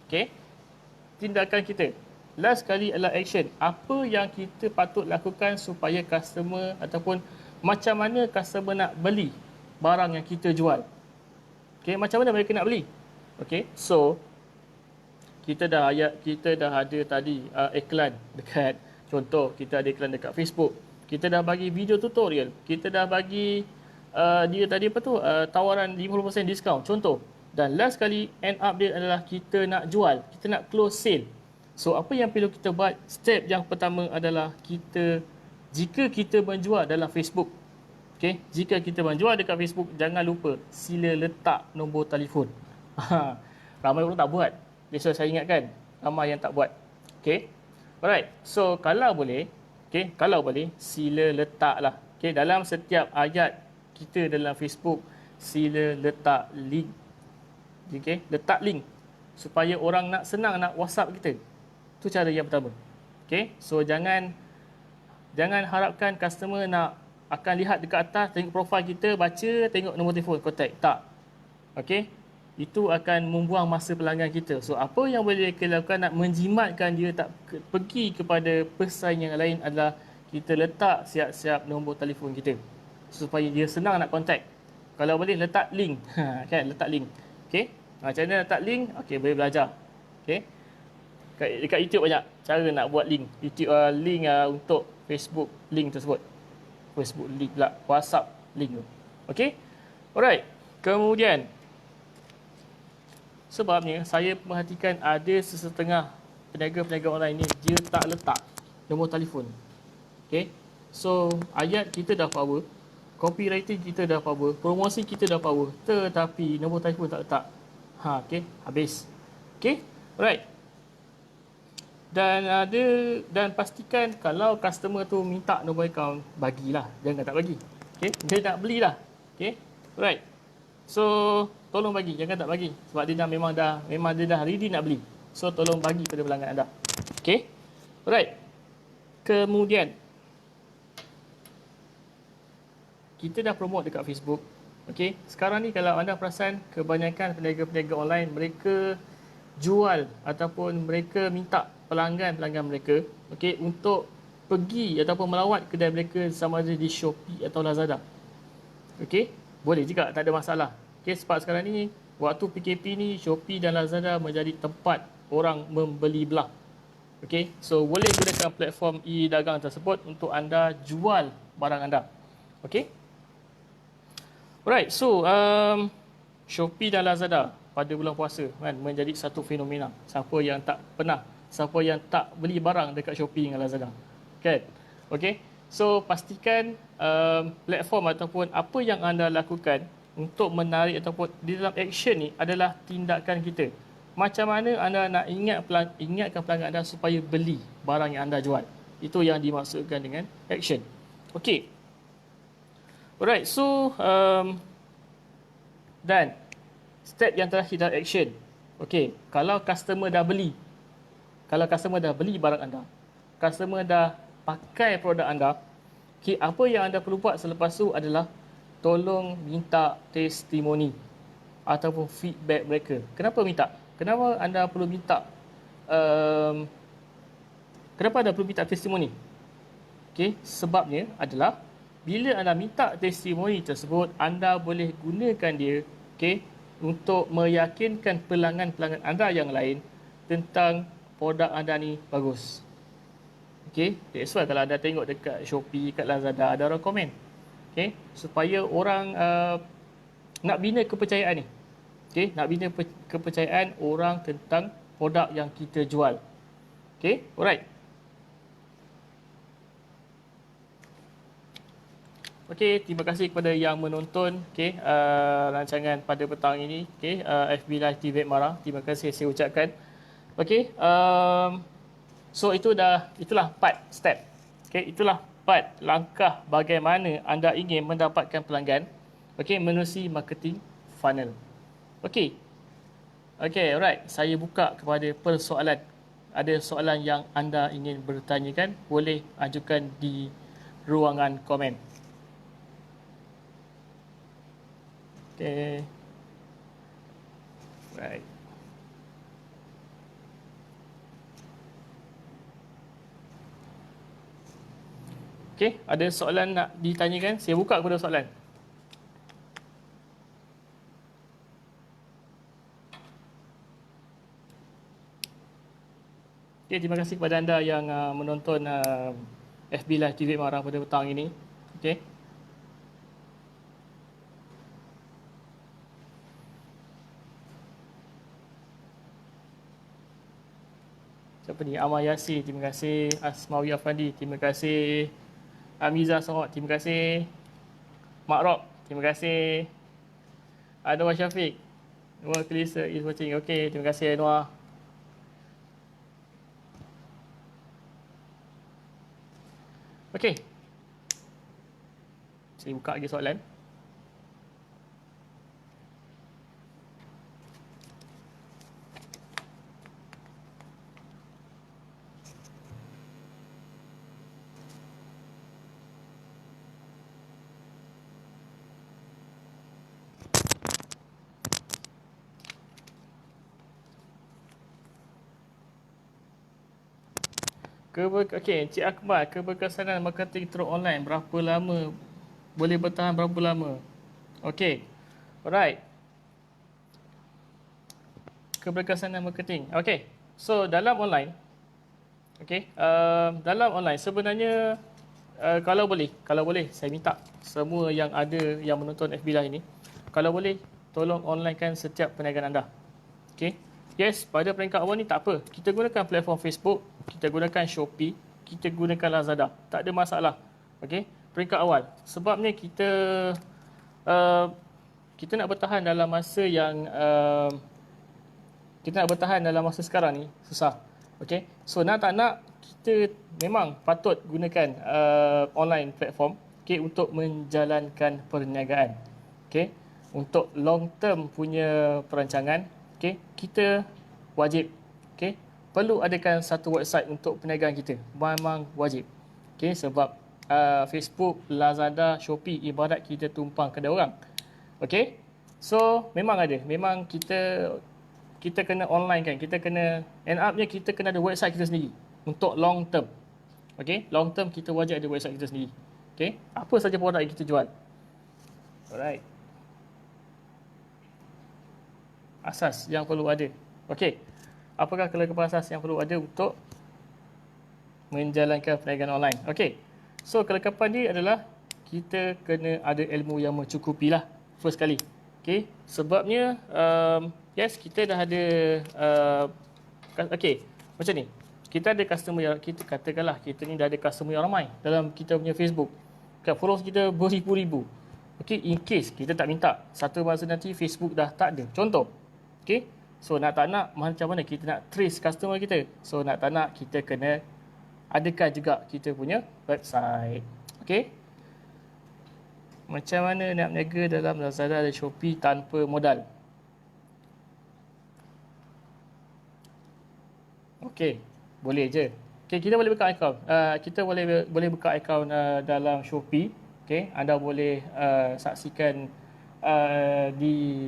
Okey, tindakan kita. Last kali adalah action. Apa yang kita patut lakukan supaya customer ataupun macam mana customer nak beli barang yang kita jual. Okey, macam mana mereka nak beli? Okey, so kita dah ada tadi iklan dekat, contoh kita ada iklan dekat Facebook. Kita dah bagi video tutorial. Kita dah bagi dia tadi apa tu, tawaran 50% diskaun contoh. Dan last kali end up dia adalah kita nak jual, kita nak close sale. So apa yang perlu kita buat? Step yang pertama adalah jika kita menjual dalam Facebook, okey, jika kita menjual dekat Facebook, jangan lupa sila letak nombor telefon. Ramai orang tak buat. Biasa saya ingatkan, ramai yang tak buat. Okey. Alright. So kalau boleh, sila letaklah. Okey, dalam setiap ayat kita dalam Facebook, sila letak link. Okey, letak link supaya orang nak senang nak WhatsApp kita. Itu cara yang pertama. Okey, so jangan harapkan customer akan lihat dekat atas, tengok profil kita, baca, tengok nombor telefon, kontak. Tak. Okey, itu akan membuang masa pelanggan kita. So apa yang boleh kita lakukan nak menjimatkan dia tak pergi kepada pesaing yang lain adalah kita letak siap-siap nombor telefon kita supaya dia senang nak kontak. Kalau boleh letak link. Kan, letak link. Okey, macam mana letak link? Okey, boleh belajar. Okey, dekat YouTube banyak cara nak buat link. YouTube link untuk Facebook link tersebut. Facebook link pula, WhatsApp link tu. Okey. Alright. Kemudian sebabnya saya perhatikan ada sesetengah peniaga-peniaga online ni dia tak letak nombor telefon. Okey. So ayat kita dah power, copywriting kita dah power, promosi kita dah power, tetapi nombor telefon tak letak. Okey, habis. Okey. Alright. Dan pastikan kalau customer tu minta nombor akaun, bagilah, jangan tak bagi. Okey, dia nak belilah. Okey. Alright. So tolong bagi, jangan tak bagi sebab dia memang dia dah ready nak beli. So tolong bagi pada pelanggan anda. Okey. Alright. Kemudian kita dah promote dekat Facebook. Okey, sekarang ni kalau anda perasan kebanyakan peniaga-peniaga online mereka jual ataupun mereka minta pelanggan mereka, okey, untuk pergi ataupun melawat kedai mereka sama ada di Shopee atau Lazada. Okey, boleh juga, tak ada masalah. Okey, sebab sekarang ni waktu PKP ni Shopee dan Lazada menjadi tempat orang membeli belah. Okey, so boleh gunakan platform e-dagang tersebut untuk anda jual barang anda. Okey. Alright, so Shopee dan Lazada pada bulan puasa kan menjadi satu fenomena. Siapa yang tak beli barang dekat Shopee dengan Lazada, kan? Okey, so pastikan platform ataupun apa yang anda lakukan untuk menarik ataupun di dalam action ni adalah tindakan kita. Macam mana anda nak ingatkan pelanggan anda supaya beli barang yang anda jual. Itu yang dimaksudkan dengan action. Okey. Alright, so dan step yang terakhir adalah action. Okey, kalau customer dah beli barang anda, customer dah pakai produk anda, okay, apa yang anda perlu buat selepas tu adalah tolong minta testimoni ataupun feedback mereka. Kenapa minta? Kenapa anda perlu minta testimoni? Okey, sebabnya adalah bila anda minta testimoni tersebut, anda boleh gunakan dia, okey, untuk meyakinkan pelanggan-pelanggan anda yang lain tentang produk anda ni bagus. Okey, that's why kalau anda tengok dekat Shopee, kat Lazada ada orang komen. Okey, supaya orang nak bina kepercayaan ni. Okey, nak bina kepercayaan orang tentang produk yang kita jual. Okey, alright. Okey, terima kasih kepada yang menonton rancangan pada petang ini. Okey, FB Live TV Mara. Terima kasih saya ucapkan. Okey, so itulah 4 step. Okey, itulah 4 langkah bagaimana anda ingin mendapatkan pelanggan. Okey, menerusi marketing funnel. Okey. Okey, alright. Saya buka kepada persoalan ada soalan yang anda ingin bertanyakan, boleh ajukan di ruangan komen. Okay. Right. Okay, ada soalan nak ditanyakan? Saya buka kepada soalan. Okay, terima kasih kepada anda yang menonton FB Live TV Marah pada petang ini. Okay. Siapa ni? Amar Yasir, terima kasih. Asmawi Afandi, terima kasih. Amiza Sohot, terima kasih. Mak Rob, terima kasih. Anwar Syafiq, Anwar Kelisa is watching. Okay, terima kasih Anwar. Okay. Saya buka lagi soalan. Okey, Encik Akmal, keberkesanan marketing terus online berapa lama? Boleh bertahan berapa lama? Okey. Alright. Keberkesanan marketing. Okey. So, dalam online, okey, dalam online sebenarnya kalau boleh saya minta semua yang ada yang menonton FB Live ini, kalau boleh tolong onlinekan setiap perniagaan anda. Okey. Yes, pada peringkat awal ni tak apa. Kita gunakan platform Facebook, kita gunakan Shopee, kita gunakan Lazada. Tak ada masalah. Okey, peringkat awal. Sebabnya uh, kita nak bertahan dalam masa yang kita nak bertahan dalam masa sekarang ni susah. Okey. So nak tak nak kita memang patut gunakan online platform okey untuk menjalankan perniagaan. Okey. Untuk long term punya perancangan, okey, kita wajib perlu adakan satu website untuk perniagaan kita. Memang wajib. Okey, sebab Facebook, Lazada, Shopee ibarat kita tumpang kedai orang. Okey. So memang ada. Memang kita kena online kan. Kita kena end up-nya kita kena ada website kita sendiri untuk long term. Okey, long term kita wajib ada website kita sendiri. Okey, apa saja produk yang kita jual. Alright. Asas yang perlu ada. Okey. Apakah kelengkapan asas yang perlu ada untuk menjalankan perniagaan online? Okey. So, kelengkapan dia adalah kita kena ada ilmu yang mencukupi lah. First kali. Okey. Sebabnya, yes, kita dah ada, okey, macam ni. Kita ada customer yang, kita katakanlah, kita ni dah ada customer yang ramai dalam kita punya Facebook. Followers kita beribu-ribu. Okey, in case kita tak minta, satu masa nanti Facebook dah tak ada. Contoh. Okey. So nak tak nak macam mana kita nak trace customer kita. So nak tak nak kita kena adakan juga kita punya website. Okey. Macam mana nak berniaga dalam Lazada dan Shopee tanpa modal? Okey, boleh je. Okey, kita boleh buka akaun. Kita boleh buka akaun dalam Shopee. Okey, anda boleh saksikan di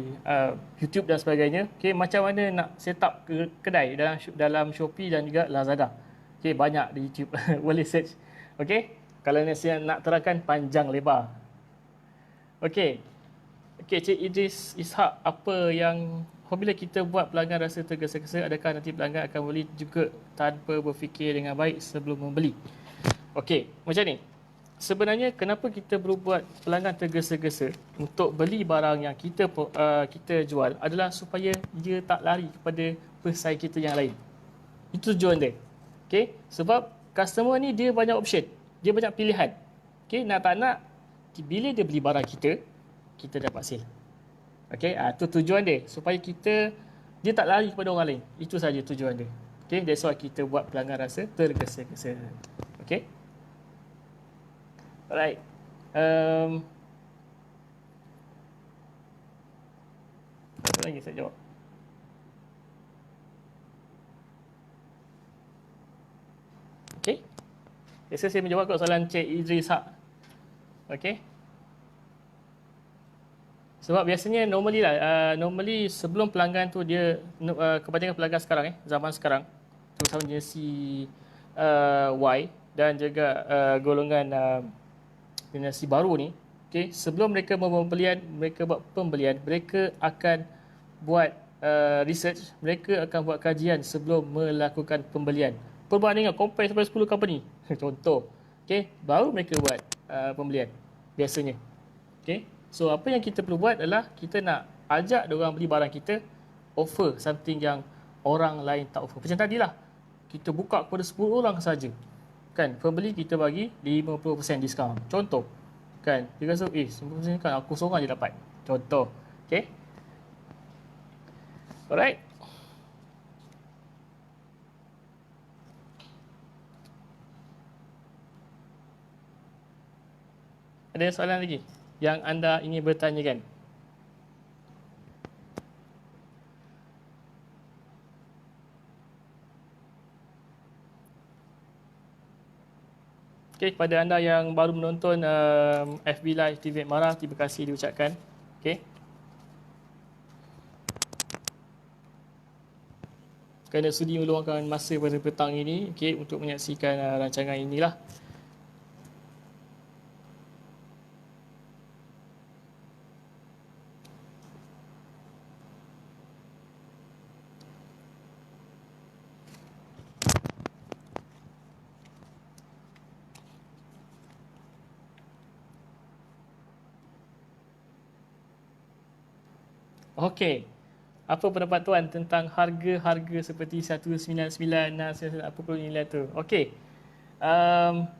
YouTube dan sebagainya. Okey, macam mana nak set up kedai dalam Shopee dan juga Lazada. Okey, banyak di YouTube. Boleh search. Okey, kalau saya nak terangkan panjang lebar. Okey. Okey, Cik Idris Ishak, apa yang apabila kita buat pelanggan rasa tergesa-gesa, adakah nanti pelanggan akan beli juga tanpa berfikir dengan baik sebelum membeli? Okey, macam ni. Sebenarnya kenapa kita perlu buat pelanggan tergesa-gesa untuk beli barang yang kita jual adalah supaya dia tak lari kepada pesaing kita yang lain. Itu tujuan dia. Okey, sebab customer ni dia banyak option, dia banyak pilihan. Okey, nak tak nak bila dia beli barang kita dapat sale. Okey, itu tujuan dia supaya dia tak lari kepada orang lain. Itu saja tujuan dia. Okey, that's why kita buat pelanggan rasa tergesa-gesa. Okey. Alright. Apa lagi saya jawab? Biasa saya menjawab kat soalan Cik Idris Haq. Okey. Sebab biasanya normally sebelum pelanggan tu dia kebanyakan pelanggan sekarang zaman sekarang terutama generasi Y dan juga golongan generasi baru ni, okey, sebelum mereka buat pembelian, mereka akan buat research, mereka akan buat kajian sebelum melakukan pembelian. Perbandingan compare sampai 10 company contoh, okey, baru mereka buat pembelian biasanya. Okey. So apa yang kita perlu buat adalah kita nak ajak diorang beli barang kita, offer something yang orang lain tak offer. Macam tadilah, kita buka kepada 10 orang saja. Kan, pembeli kita bagi 50% diskaun. Contoh. Kan, dia rasa 50% kan aku seorang je dapat. Contoh. Okey. Alright. Ada soalan lagi yang anda ingin bertanyakan? Okey, kepada anda yang baru menonton FB Live TV Marah, terima kasih diucapkan. Okey. Kerana sudi meluangkan masa pada petang ini, okey, untuk menyaksikan rancangan inilah. Okey. Apa pendapat tuan tentang harga-harga seperti 199 dan apa pun nilai tu? Okey.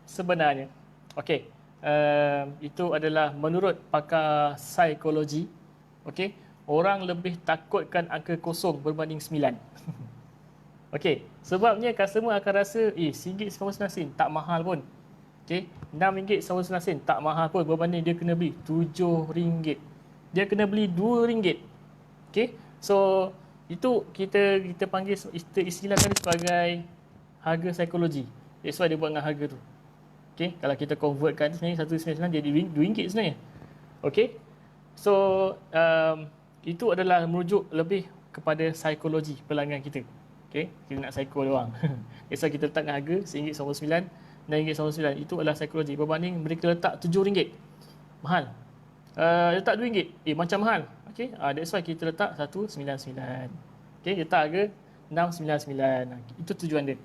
Sebenarnya, okey. Itu adalah menurut pakar psikologi. Okey. Orang lebih takutkan angka kosong berbanding 9. Okey. Sebabnya customer akan rasa, RM1.99 tak mahal pun. Okey. RM6.99 tak mahal pun berbanding dia kena beli RM7. Dia kena beli RM2. Okey. So itu kita panggil istilahkan sebagai harga psikologi. That's why dia buat dengan harga tu. Okey, kalau kita convertkan sebenarnya 199 jadi RM2 sebenarnya. Okey. So itu adalah merujuk lebih kepada psikologi pelanggan kita. Okey, kita nak psycho dia orang. That's why kita letakkan harga RM1.99 dan RM1.99. Itu adalah psikologi berbanding mereka letak RM7. Mahal. Letak RM2. Macam mahal. Okey, that's why kita letak 199. Okey, letak harga 699. Itu tujuan dia.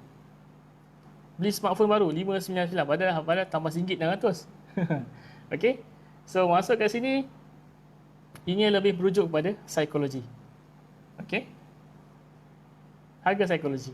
Beli smartphone baru 599 padahal tambah RM1.600. Okey. So masuk kat sini ini lebih merujuk kepada psikologi. Okey. Harga psikologi.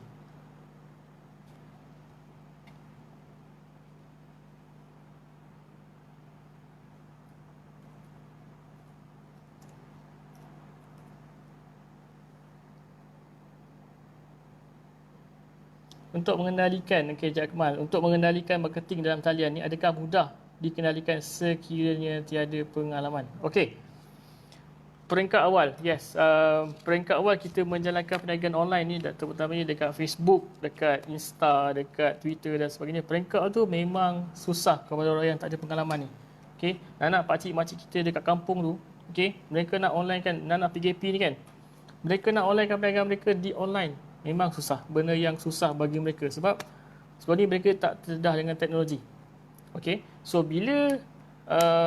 Untuk mengendalikan, okey Encik Akmal, untuk mengendalikan marketing dalam talian ni adakah mudah dikendalikan sekiranya tiada pengalaman? Okey. Peringkat awal, yes. Peringkat awal kita menjalankan perniagaan online ni terutamanya dekat Facebook, dekat Insta, dekat Twitter dan sebagainya. Peringkat awal tu memang susah kepada orang yang tak ada pengalaman ni. Okey. Anak pakcik makcik kita dekat kampung tu, okey, mereka nak online kan, nak PKP ni kan. Mereka nak online kan perniagaan mereka di online. Memang susah. Benda yang susah bagi mereka sebab ni mereka tak terdedah dengan teknologi. Okey. So bila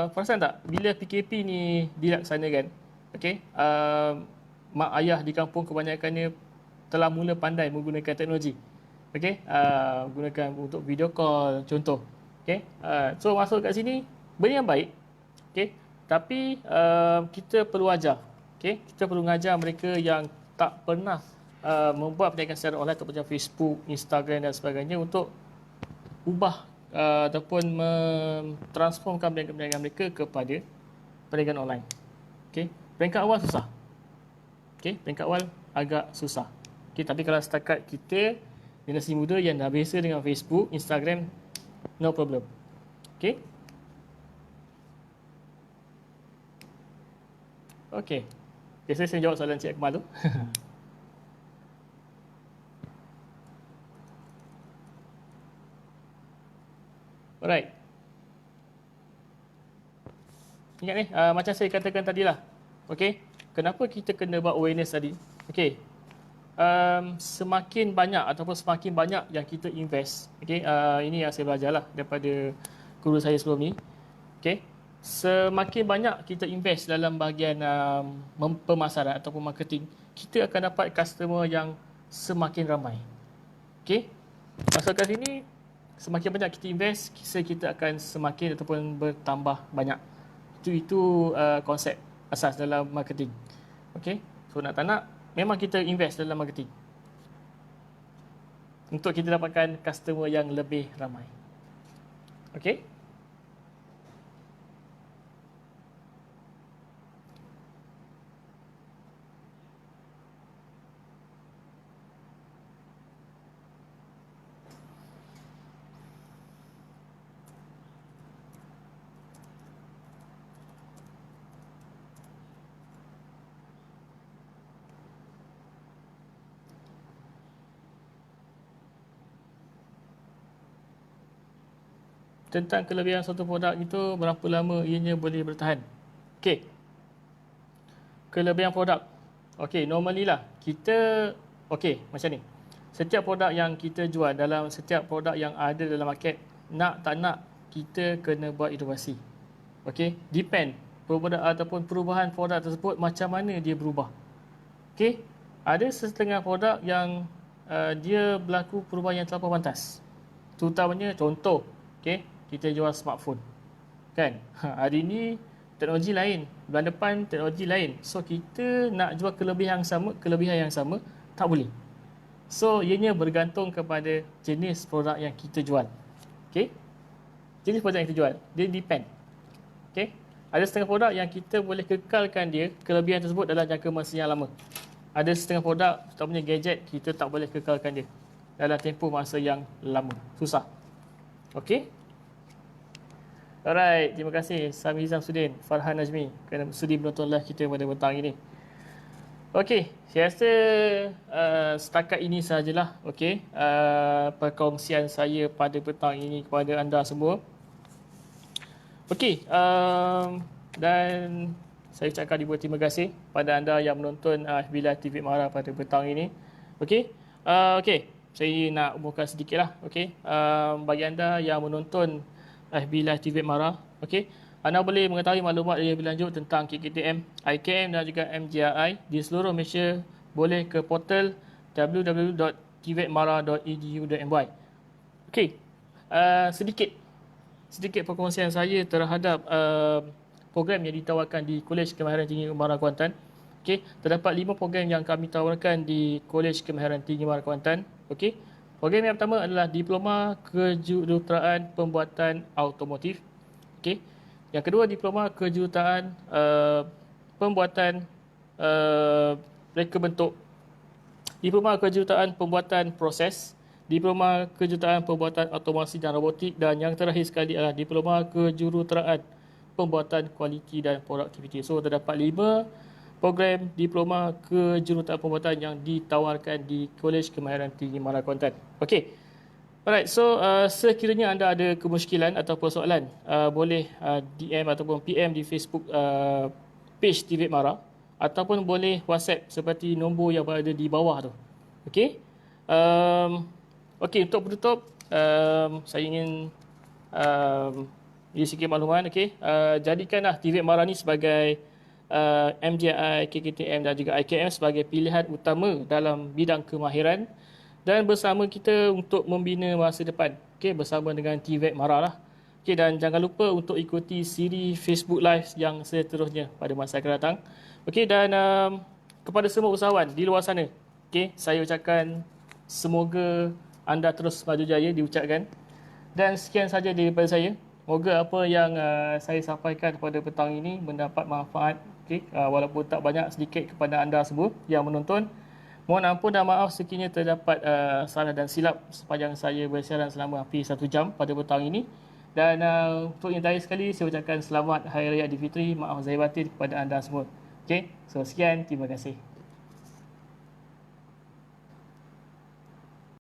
perasan tak bila PKP ni dilaksanakan, okey, mak ayah di kampung kebanyakannya telah mula pandai menggunakan teknologi. Okey, gunakan untuk video call contoh. Okey. So masuk kat sini benda yang baik. Okey. Tapi kita perlu ajar. Okey, kita perlu mengajar mereka yang tak pernah membuat perniagaan secara online ataupun macam Facebook, Instagram dan sebagainya untuk ubah ataupun mentransformkan perniagaan mereka kepada perniagaan online. Okey, peringkat awal susah. Okey, peringkat awal agak susah. Okey, tapi kalau setakat kita generasi muda yang dah biasa dengan Facebook, Instagram, no problem. Okey. Okey. Biasa saya jawab soalan Cik Akmal tu. Alright. Ingat ni, macam saya katakan tadilah. Okey. Kenapa kita kena buat awareness tadi? Okey. Semakin banyak ataupun semakin banyak yang kita invest. Okey. Ini yang saya belajarlah daripada guru saya sebelum ni. Okey. Semakin banyak kita invest dalam bahagian pemasaran ataupun marketing, kita akan dapat customer yang semakin ramai. Okey. Masuk kat sini, semakin banyak kita invest, kita akan semakin ataupun bertambah banyak. Itu konsep asas dalam marketing. Okey. So nak tak nak, memang kita invest dalam marketing untuk kita dapatkan customer yang lebih ramai. Okey. Tentang kelebihan suatu produk itu, berapa lama ianya boleh bertahan. Okey. Kelebihan produk. Okey, normally lah kita, okey, macam ni. Setiap produk yang kita jual, dalam setiap produk yang ada dalam market, nak tak nak kita kena buat inovasi. Okey, depend produk ataupun perubahan produk tersebut macam mana dia berubah. Okey, ada setengah produk yang dia berlaku perubahan yang terlampau pantas. Terutamanya contoh, okey, kita jual smartphone. Kan? Hari ini teknologi lain, bulan depan teknologi lain. So kita nak jual kelebihan yang sama tak boleh. So ianya bergantung kepada jenis produk yang kita jual. Okey? Jenis produk yang kita jual, dia depend. Okey? Ada setengah produk yang kita boleh kekalkan dia kelebihan tersebut dalam jangka masa yang lama. Ada setengah produk, contohnya gadget, kita tak boleh kekalkan dia dalam tempoh masa yang lama. Susah. Okey? Alright, terima kasih Sami Zamsudin, Farhan Najmi kerana sudi menonton live kita pada petang ini. Okey, saya rasa setakat ini sahajalah. Okey, perkongsian saya pada petang ini kepada anda semua. Okey, dan saya ucapkan ribuan terima kasih pada anda yang menonton FB Live TV Mara pada petang ini. Okey, okey, saya nak umumkan sedikitlah. Okey, bagi anda yang menonton FB Live TV Mara, okey, anda boleh mengetahui maklumat yang lebih lanjut tentang KKTM, IKM dan juga MGRI di seluruh Malaysia. Boleh ke portal www.tvetmara.edu.my. Okey, sedikit perkongsian saya terhadap program yang ditawarkan di Kolej Kemahiran Tinggi Mara Kuantan. Okey, terdapat 5 program yang kami tawarkan di Kolej Kemahiran Tinggi Mara Kuantan. Okey, program yang pertama adalah Diploma Kejuruteraan Pembuatan Automotif. Okey. Yang kedua, Diploma Kejuruteraan Pembuatan Reka Bentuk. Diploma Kejuruteraan Pembuatan Proses. Diploma Kejuruteraan Pembuatan Automasi dan Robotik. Dan yang terakhir sekali adalah Diploma Kejuruteraan Pembuatan Kualiti dan Produktiviti. So, terdapat 5 program Diploma Kejuruteraan Pembuatan yang ditawarkan di Kolej Kemahiran Tinggi Mara Kuantan. Okey. Alright, so sekiranya anda ada kemusykilan atau persoalan, boleh DM ataupun PM di Facebook page TV Mara, ataupun boleh WhatsApp seperti nombor yang berada di bawah tu. Okey. Okey, untuk penutup, saya ingin beri sikit makluman. Okey. Jadikanlah TV Mara ni sebagai MJI, KKTM dan juga IKM sebagai pilihan utama dalam bidang kemahiran dan bersama kita untuk membina masa depan. Okey, bersama dengan TVET Mara lah. Okey, dan jangan lupa untuk ikuti siri Facebook Live yang seterusnya pada masa akan datang. Okey, dan kepada semua usahawan di luar sana, okey, saya ucapkan semoga anda terus maju jaya diucapkan. Dan sekian saja daripada saya. Moga apa yang saya sampaikan pada petang ini mendapat manfaat, okay, walaupun tak banyak, sedikit kepada anda semua yang menonton. Mohon ampun dan maaf sekiranya terdapat salah dan silap sepanjang saya bersiaran selama hampir 1 jam pada petang ini. Dan untuk yang terakhir sekali, saya ucapkan selamat Hari Raya Aidilfitri, maaf zahir batin kepada anda semua. Okay, so sekian, terima kasih.